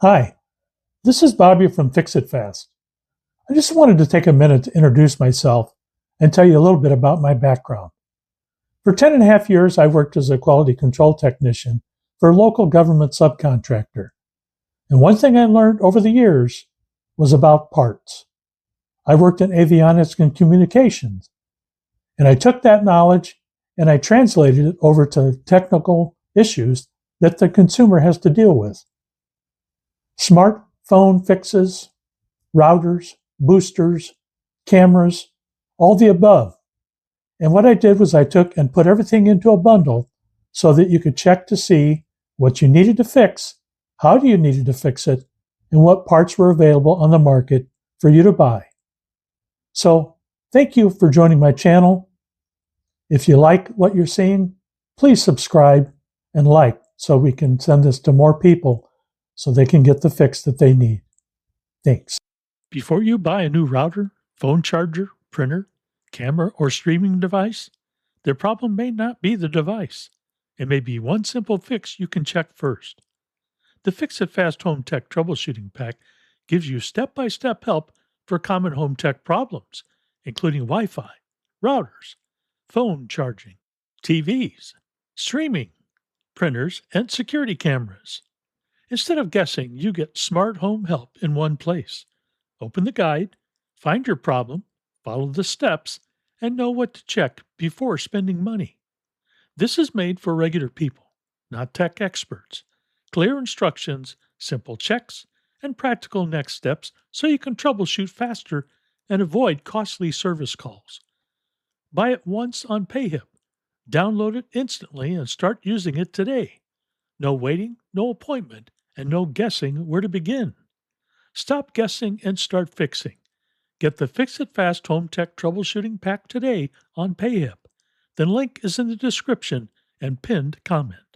Hi, this is Bobby from Fix It Fast. I just wanted to take a minute to introduce myself and tell you a little bit about my background. For 10 and a half years, I worked as a quality control technician for a local government subcontractor. And one thing I learned over the years was about parts. I worked in avionics and communications, and I took that knowledge and I translated it over to technical issues that the consumer has to deal with. Smartphone fixes, routers, boosters, cameras, all the above. And what I did was I took and put everything into a bundle so that you could check to see what you needed to fix, how you needed to fix it, and what parts were available on the market for you to buy. So thank you for joining my channel. If you like what you're seeing, please subscribe and like so we can send this to more people so they can get the fix that they need. Thanks. Before you buy a new router, phone charger, printer, camera, or streaming device, the problem may not be the device. It may be one simple fix you can check first. The Fix It Fast Home Tech Troubleshooting Pack gives you step-by-step help for common home tech problems, including Wi-Fi, routers, phone charging, TVs, streaming, printers, and security cameras. Instead of guessing, you get smart home help in one place. Open the guide, find your problem, follow the steps, and know what to check before spending money. This is made for regular people, not tech experts. Clear instructions, simple checks, and practical next steps so you can troubleshoot faster and avoid costly service calls. Buy it once on PayHip. Download it instantly and start using it today. No waiting, no appointment, and no guessing where to begin. Stop guessing and start fixing. Get the Fix It Fast Home Tech Troubleshooting Pack today on PayHip. The link is in the description and pinned comment.